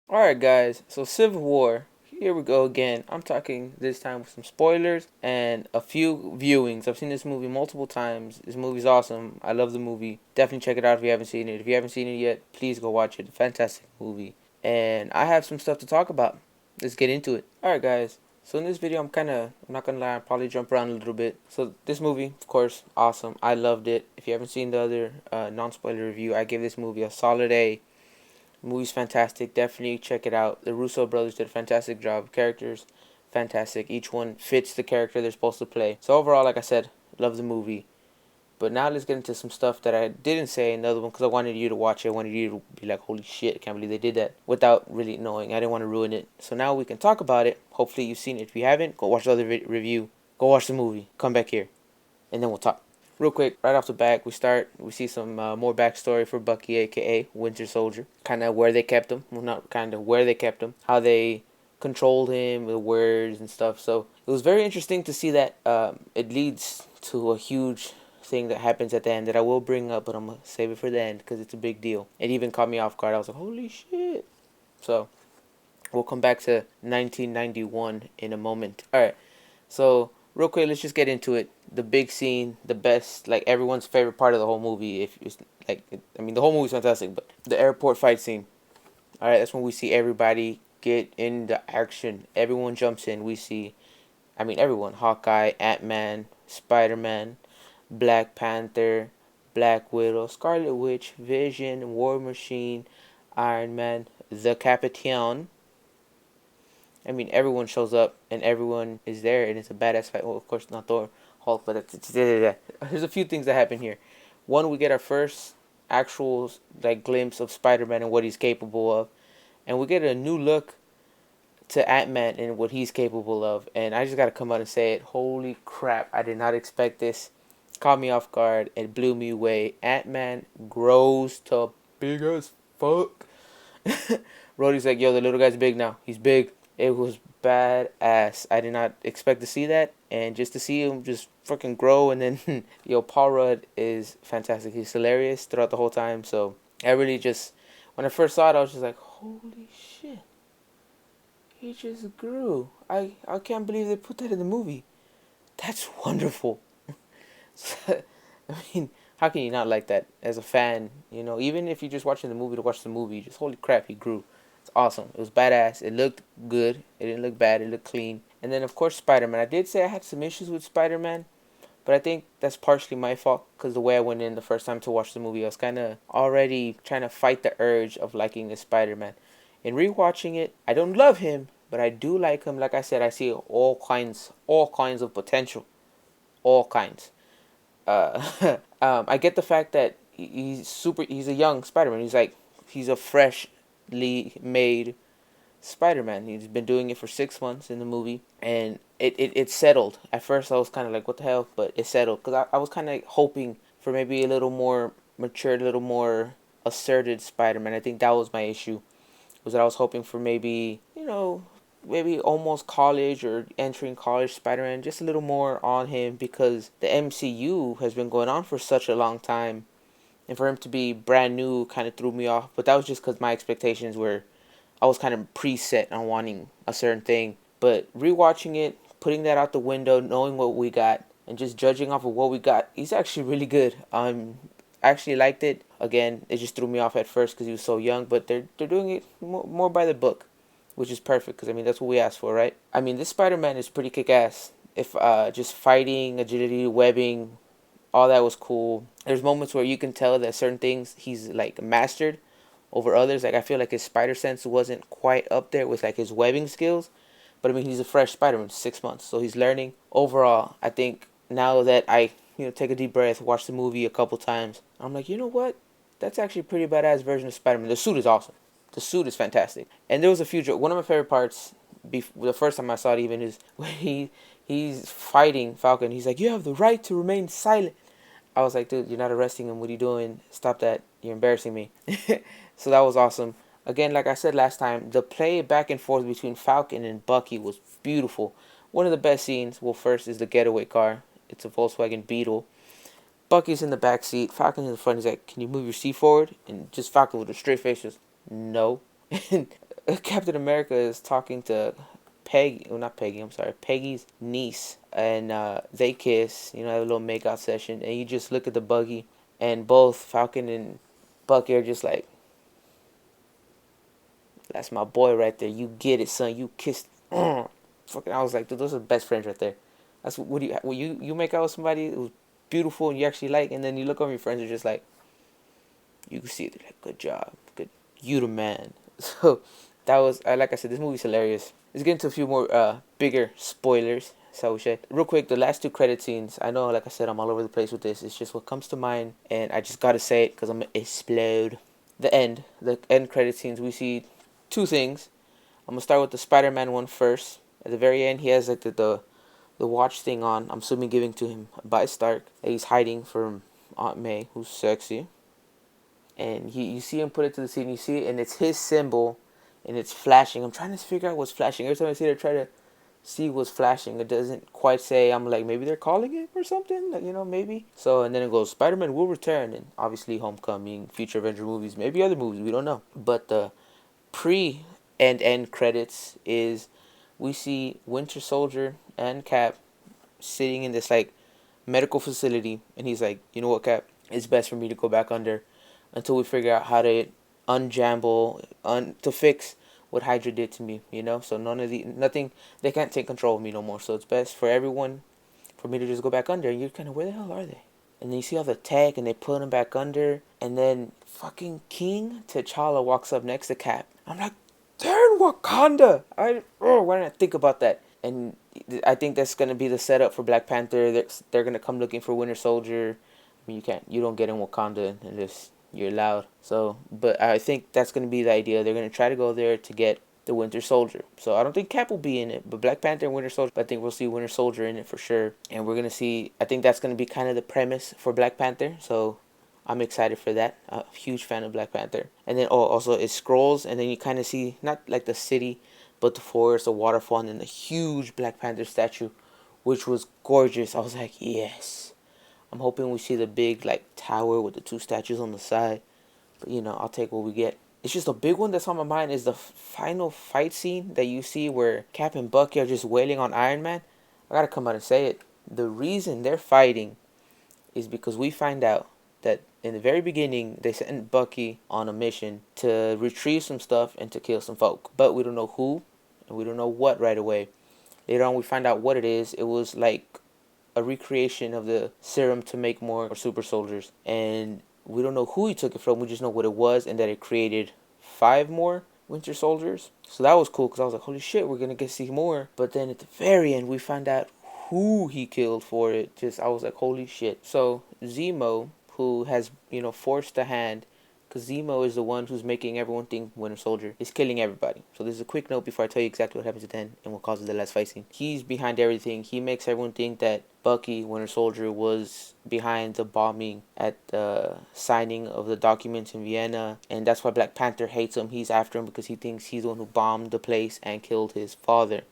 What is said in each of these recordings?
Alright, guys, so Civil War, here we go again. I'm talking this time with some spoilers and a few viewings. I've seen this movie multiple times. This movie's awesome. I love the movie. Definitely check it out if you haven't seen it. If you haven't seen it yet, please go watch it. Fantastic movie. And I have some stuff to talk about. Let's get into it. Alright, guys. So in this video, I'm not gonna lie, I'll probably jump around a little bit. So this movie, of course, awesome. I loved it. If you haven't seen the other non-spoiler review, I give this movie a solid A. The movie's fantastic. Definitely check it out. The Russo brothers did a fantastic job. Characters, fantastic. Each one fits the character they're supposed to play. So overall, like I said, love the movie. But now let's get into some stuff that I didn't say in the other one because I wanted you to watch it. I wanted you to be like, holy shit, I can't believe they did that without really knowing. I didn't want to ruin it. So now we can talk about it. Hopefully you've seen it. If you haven't, go watch the other review. Go watch the movie. Come back here. And then we'll talk. Real quick, right off the bat, we see some more backstory for Bucky, aka Winter Soldier. Kind of where they kept him. Well, not kind of where they kept him. How they controlled him, the words and stuff. So it was very interesting to see that. It leads to a huge thing that happens at the end that I will bring up, but I'm gonna save it for the end because it's a big deal. It even caught me off guard. I was like, holy shit. So we'll come back to 1991 in a moment. All right. So real quick, let's just get into it. The big scene, the best, like everyone's favorite part of the whole movie. If it's like, I mean, the whole movie's fantastic, but the airport fight scene. All right, that's when we see everybody get into action. Everyone jumps in. We see, I mean, everyone: Hawkeye, Ant-Man, Spider-Man, Black Panther, Black Widow, Scarlet Witch, Vision, War Machine, Iron Man, the Capitan. I mean, everyone shows up and everyone is there, and it's a badass fight. Well, of course, not Thor, Hulk, but there's a few things that happen here. One, we get our first actual like glimpse of Spider-Man and what he's capable of, and we get a new look to Ant-Man and what he's capable of. And I just gotta come out and say it. Holy crap! I did not expect this. Caught me off guard. It blew me away. Ant-Man grows to big as fuck. Rhodey's like, yo, the little guy's big now. He's big. It was badass. I did not expect to see that, and just to see him just fucking grow, and then yo, Paul Rudd is fantastic. He's hilarious throughout the whole time. So I really just, when I first saw it, I was just like, holy shit, he just grew. I can't believe they put that in the movie. That's wonderful. I mean, how can you not like that as a fan? You know, even if you're just watching the movie to watch the movie, just holy crap, he grew. It's awesome. It was badass. It looked good. It didn't look bad. It looked clean. And then of course Spider-Man. I did say I had some issues with Spider-Man, but I think that's partially my fault because the way I went in the first time to watch the movie, I was kind of already trying to fight the urge of liking the Spider-Man. In rewatching it, I don't love him, but I do like him. Like I said, I see all kinds of potential, all kinds. I get the fact that he's super. He's a young Spider-Man. He's a freshly made Spider-Man. He's been doing it for 6 months in the movie, and it settled. At first, I was kind of like, "What the hell?" But it settled because I was kind of hoping for maybe a little more mature, a little more asserted Spider-Man. I think that was my issue. Was that I was hoping for maybe maybe almost college or entering college Spider-Man, just a little more on him because the MCU has been going on for such a long time, and for him to be brand new kind of threw me off. But that was just because my expectations were, I was kind of preset on wanting a certain thing. But rewatching it, putting that out the window, knowing what we got, and just judging off of what we got, he's actually really good. I actually liked it. Again, it just threw me off at first because he was so young, but they're doing it more by the book, which is perfect because I mean that's what we asked for, right? I mean this Spider-Man is pretty kick-ass. If just fighting, agility, webbing, all that was cool. There's moments where you can tell that certain things he's like mastered over others. Like I feel like his spider sense wasn't quite up there with like his webbing skills, but I mean he's a fresh Spider-Man, 6 months, so he's learning. Overall, I think now that I take a deep breath, watch the movie a couple times, I'm like, you know what? That's actually a pretty badass version of Spider-Man. The suit is awesome. The suit is fantastic. And there was a few jokes. One of my favorite parts, the first time I saw it even, is when he's fighting Falcon. He's like, "You have the right to remain silent." I was like, "Dude, you're not arresting him. What are you doing? Stop that. You're embarrassing me." So that was awesome. Again, like I said last time, the play back and forth between Falcon and Bucky was beautiful. One of the best scenes, well, first is the getaway car. It's a Volkswagen Beetle. Bucky's in the back seat, Falcon's in the front. He's like, "Can you move your seat forward?" And just Falcon with a straight face, just no. And Captain America is talking to Peggy, well not Peggy, I'm sorry, Peggy's niece, and they kiss. You know, have a little makeout session, and you just look at the buggy, and both Falcon and Bucky are just like, "That's my boy right there. You get it, son. You kissed." Fucking, I was like, dude, those are best friends right there. That's what do you when you make out with somebody who's beautiful and you actually like, and then you look over your friends and just like, you can see they're like, good job, good, you the man. So that was like I said, this movie's hilarious. Let's get into a few more bigger spoilers. So we say real quick, the last two credit scenes. I know, like I said, I'm all over the place with this. It's just what comes to mind, and I just gotta say it because I'm gonna explode. The end credit scenes. We see two things. I'm gonna start with the Spider-Man one first. At the very end, he has like the watch thing on. I'm assuming giving to him by Stark. That he's hiding from Aunt May, who's sexy. And you see him put it to the scene. You see it, and it's his symbol, and it's flashing. I'm trying to figure out what's flashing. Every time I see it, I try to see what's flashing. It doesn't quite say. I'm like, maybe they're calling it or something. Like, maybe. So, and then it goes, Spider-Man will return, and obviously Homecoming, future Avenger movies, maybe other movies. We don't know. But the pre end credits is we see Winter Soldier and Cap sitting in this like medical facility, and he's like, you know what, Cap, it's best for me to go back under until we figure out how to to fix what Hydra did to me, so nothing, they can't take control of me no more, so it's best for everyone for me to just go back under. And you're kind of, where the hell are they? And then you see all the tech, and they put him back under, and then fucking King T'Challa walks up next to Cap. I'm like, they're in Wakanda. Why didn't I think about that? And I think that's gonna be the setup for Black Panther. They're gonna come looking for Winter Soldier. I mean, you don't get in Wakanda unless you're allowed. So, but I think that's gonna be the idea. They're gonna try to go there to get the Winter Soldier. So I don't think Cap will be in it, but Black Panther and Winter Soldier. I think we'll see Winter Soldier in it for sure, and we're gonna see. I think that's gonna be kind of the premise for Black Panther. So I'm excited for that. A huge fan of Black Panther. And then also it scrolls, and then you kind of see not like the city, but the forest, the waterfall, and then the huge Black Panther statue, which was gorgeous. I was like, yes. I'm hoping we see the big like tower with the two statues on the side. But I'll take what we get. It's just a big one that's on my mind is the final fight scene that you see where Cap and Bucky are just wailing on Iron Man. I gotta come out and say it. The reason they're fighting is because we find out that in the very beginning they sent Bucky on a mission to retrieve some stuff and to kill some folk. But we don't know who and we don't know what right away. Later on we find out what it is. It was like a recreation of the serum to make more super soldiers. And we don't know who he took it from. We just know what it was and that it created 5 more Winter Soldiers. So that was cool because I was like, holy shit, we're going to get to see more. But then at the very end, we find out who he killed for it. I was like, holy shit. So Zemo, who has, forced the hand, because Zemo is the one who's making everyone think Winter Soldier is killing everybody. So there's a quick note before I tell you exactly what happens at the end and what causes the last fight scene. He's behind everything. He makes everyone think that Bucky, Winter Soldier, was behind the bombing at the signing of the documents in Vienna. And that's why Black Panther hates him. He's after him because he thinks he's the one who bombed the place and killed his father,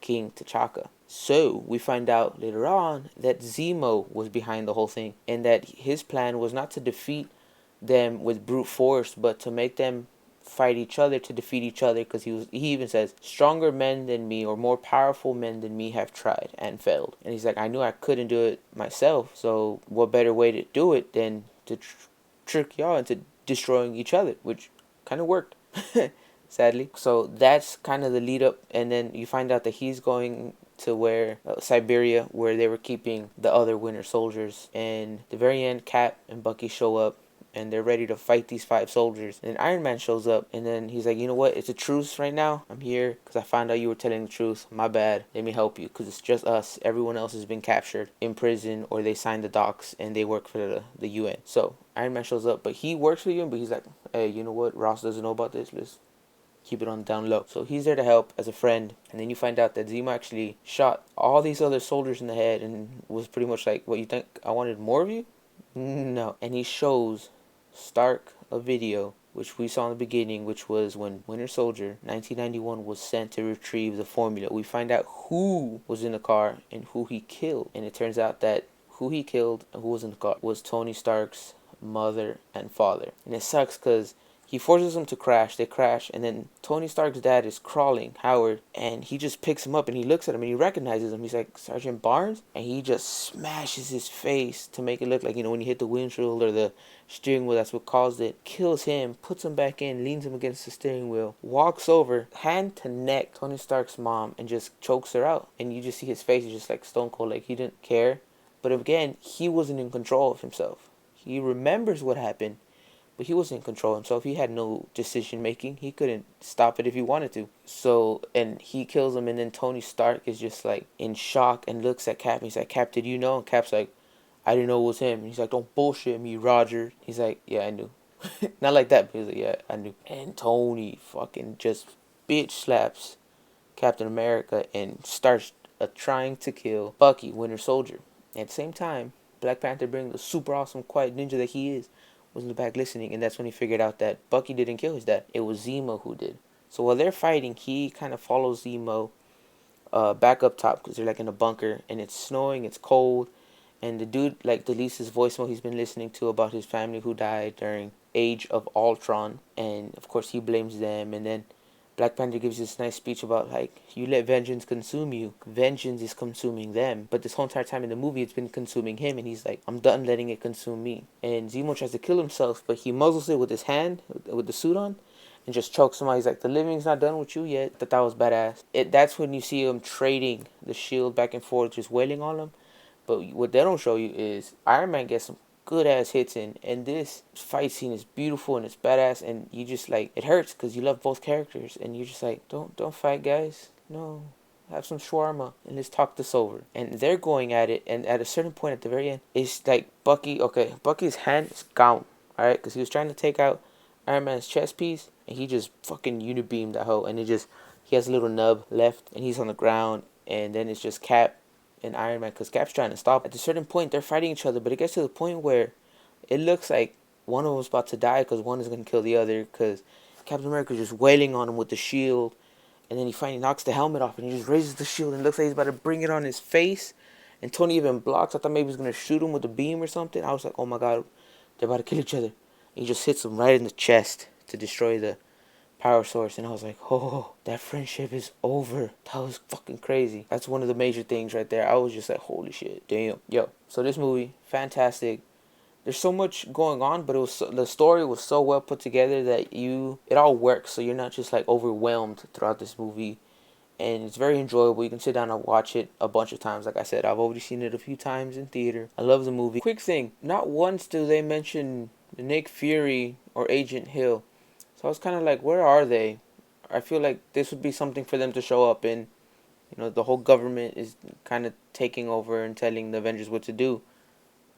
King T'Chaka. So we find out later on that Zemo was behind the whole thing, and that his plan was not to defeat them with brute force, but to make them fight each other to defeat each other. Because he even says, stronger men than me or more powerful men than me have tried and failed. And he's like, I knew I couldn't do it myself, so what better way to do it than to trick y'all into destroying each other, which kind of worked. Sadly. So that's kind of the lead up, and then you find out that he's going to where Siberia, where they were keeping the other Winter Soldiers. And at the very end, Cap and Bucky show up, and they're ready to fight these 5 soldiers. And Iron Man shows up, and then he's like, you know what? It's a truce right now. I'm here because I found out you were telling the truth. My bad. Let me help you because it's just us. Everyone else has been captured in prison, or they signed the docs and they work for the UN. So Iron Man shows up, but he works for the UN, but he's like, hey, you know what? Ross doesn't know about this. Let's keep it on the down low. So he's there to help as a friend. And then you find out that Zemo actually shot all these other soldiers in the head and was pretty much like, what, you think I wanted more of you? No. And he shows Stark a video, which we saw in the beginning, which was when Winter Soldier 1991 was sent to retrieve the formula. We find out who was in the car and who he killed. And it turns out that who he killed and who was in the car was Tony Stark's mother and father. And it sucks because he forces them to crash. They crash, and then Tony Stark's dad is crawling, Howard, and he just picks him up and he looks at him and he recognizes him. He's like, Sergeant Barnes? And he just smashes his face to make it look like, when you hit the windshield or the steering wheel, that's what caused it. Kills him, puts him back in, leans him against the steering wheel, walks over, hand to neck Tony Stark's mom, and just chokes her out. And you just see his face is just like stone cold, like he didn't care. But again, he wasn't in control of himself. He remembers what happened, but he wasn't in control of himself. He had no decision making. He couldn't stop it if he wanted to. So, and he kills him, and then Tony Stark is just like in shock and looks at Cap. And he's like, Cap, did you know? And Cap's like, I didn't know it was him. And he's like, don't bullshit me, Roger. He's like, yeah, I knew. Not like that, but he's like, yeah, I knew. And Tony fucking just bitch slaps Captain America and starts trying to kill Bucky, Winter Soldier. At the same time, Black Panther, being the super awesome, quiet ninja that he is, was in the back listening, and that's when he figured out that Bucky didn't kill his dad. It was Zemo who did. So while they're fighting, he kind of follows Zemo back up top because they're like in a bunker, and it's snowing, it's cold, and the dude like deletes his voicemail he's been listening to about his family who died during Age of Ultron, and of course he blames them, and then Black Panther gives this nice speech about like, you let vengeance consume you. Vengeance is consuming them. But this whole entire time in the movie, it's been consuming him. And he's like, I'm done letting it consume me. And Zemo tries to kill himself, but he muzzles it with his hand, with the suit on, and just chokes him out. He's like, the living's not done with you yet. That was badass. That's when you see him trading the shield back and forth, just wailing on him. But what they don't show you is Iron Man gets some good ass hits in, and this fight scene is beautiful and it's badass, and you just like, it hurts because you love both characters, and you're just like, don't fight, guys. No, have some shawarma and let's talk this over. And they're going at it, and at a certain point at the very end, it's like Bucky's hand is gone, all right, because he was trying to take out Iron Man's chest piece, and he just fucking unibeamed that hoe, and he has a little nub left, and he's on the ground, and then it's just Cap and Iron Man, because Cap's trying to stop. At a certain point, they're fighting each other, but it gets to the point where it looks like one of them's about to die because one is going to kill the other, because Captain America's just wailing on him with the shield, and then he finally knocks the helmet off, and he just raises the shield, and it looks like he's about to bring it on his face, and Tony even blocks. I thought maybe he was going to shoot him with a beam or something. I was like, oh my god, they're about to kill each other. And he just hits him right in the chest to destroy the power source, and I was like, oh, that friendship is over. That was fucking crazy. That's one of the major things right there. I was just like, holy shit, damn. Yo, so this movie, fantastic. There's so much going on, but the story was so well put together that it all works, so you're not just like overwhelmed throughout this movie, and it's very enjoyable. You can sit down and watch it a bunch of times. Like I said, I've already seen it a few times in theater. I love the movie. Quick thing, not once do they mention Nick Fury or Agent Hill. So I was kind of like, where are they? I feel like this would be something for them to show up in. The whole government is kind of taking over and telling the Avengers what to do.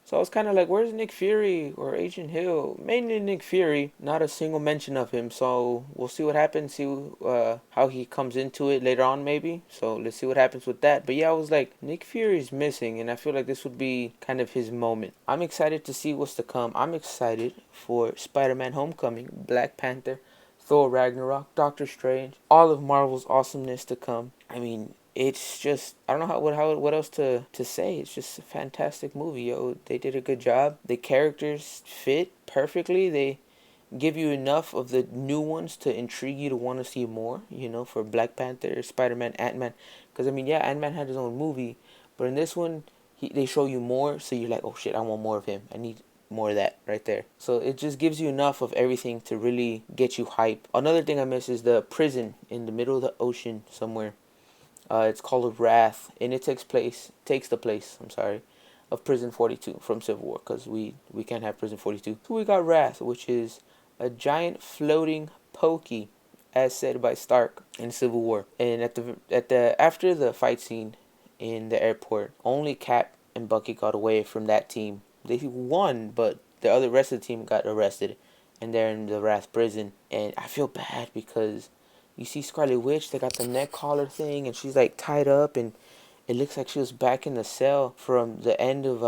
So I was kind of like, where's Nick Fury or Agent Hill? Mainly Nick Fury. Not a single mention of him. So we'll see what happens. See how he comes into it later on maybe. So let's see what happens with that. But yeah, I was like, Nick Fury's missing. And I feel like this would be kind of his moment. I'm excited to see what's to come. I'm excited for Spider-Man Homecoming, Black Panther, Thor Ragnarok, Doctor Strange. All of Marvel's awesomeness to come. I mean, it's just, I don't know what else to say. It's just a fantastic movie, yo. They did a good job. The characters fit perfectly. They give you enough of the new ones to intrigue you to want to see more, for Black Panther, Spider-Man, Ant-Man. Because, I mean, yeah, Ant-Man had his own movie, but in this one, they show you more, so you're like, oh shit, I want more of him. I need more of that right there. So it just gives you enough of everything to really get you hype. Another thing I miss is the prison in the middle of the ocean somewhere. It's called Wrath, and it takes the place, of Prison 42 from Civil War, because we can't have Prison 42. So we got Wrath, which is a giant floating pokey, as said by Stark in Civil War. And after the fight scene in the airport, only Cap and Bucky got away from that team. They won, but the rest of the team got arrested, and they're in the Wrath prison. And I feel bad because you see Scarlet Witch, they got the neck collar thing, and she's like tied up, and it looks like she was back in the cell from the end of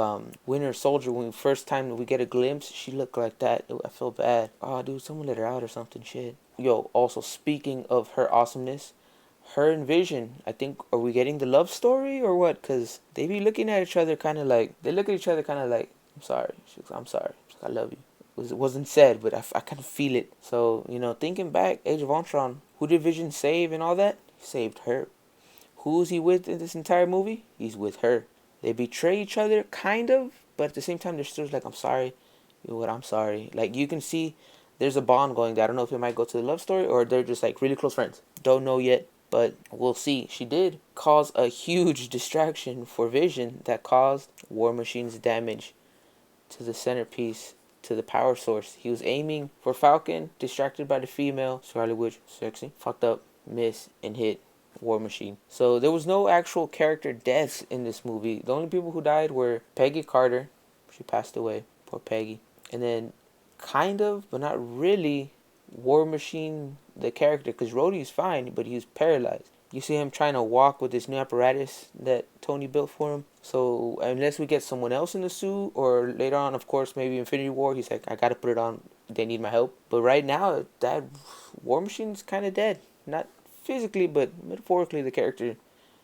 Winter Soldier. When first time we get a glimpse, she looked like that. I feel bad. Oh, dude, someone let her out or something. Shit. Yo, also speaking of her awesomeness, her and Vision, I think, are we getting the love story or what? Because they be looking at each other kind of like, they look at each other kind of like, I'm sorry. She's like, I'm sorry. She's like, I love you. It wasn't said, but I kind of feel it. So, thinking back, Age of Ultron, who did Vision save and all that? He saved her. Who's he with in this entire movie? He's with her. They betray each other, kind of, but at the same time, they're still like, I'm sorry. You know what? I'm sorry. Like, you can see there's a bond going there. I don't know if it might go to the love story or they're just like really close friends. Don't know yet, but we'll see. She did cause a huge distraction for Vision that caused War Machine's damage to the centerpiece, to the power source. He was aiming for Falcon, distracted by the female, Scarlet Witch, sexy, fucked up, miss, and hit War Machine. So there was no actual character deaths in this movie. The only people who died were Peggy Carter. She passed away. Poor Peggy. And then, kind of, but not really, War Machine, the character, because Rhodey's fine, but he's paralyzed. You see him trying to walk with this new apparatus that Tony built for him. So unless we get someone else in the suit, or later on, of course, maybe Infinity War, he's like, I gotta put it on. They need my help. But right now, that War Machine's kind of dead. Not physically, but metaphorically, the character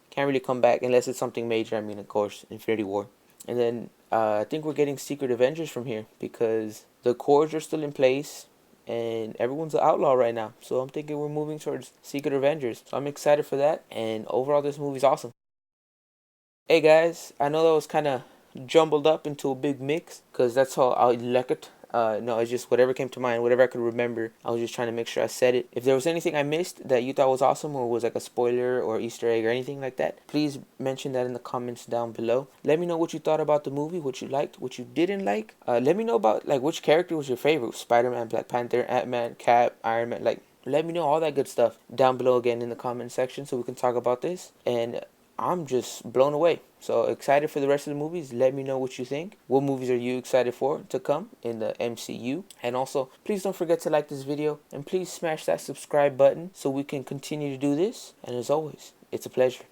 can't really come back unless it's something major. I mean, of course, Infinity War. And then I think we're getting Secret Avengers from here because the cores are still in place and everyone's an outlaw right now. So I'm thinking we're moving towards Secret Avengers. So I'm excited for that. And overall, this movie's awesome. Hey guys, I know that was kind of jumbled up into a big mix because that's how I like it. No, it's just whatever came to mind, whatever I could remember. I was just trying to make sure I said it. If there was anything I missed that you thought was awesome or was like a spoiler or Easter egg or anything like that, please mention that in the comments down below. Let me know what you thought about the movie, what you liked, what you didn't like. Let me know about like which character was your favorite. Spider-Man, Black Panther, Ant-Man, Cap, Iron Man. Like, let me know all that good stuff down below again in the comment section so we can talk about this. And I'm just blown away. So excited for the rest of the movies. Let me know what you think. What movies are you excited for to come in the MCU? And also, please don't forget to like this video. And please smash that subscribe button so we can continue to do this. And as always, it's a pleasure.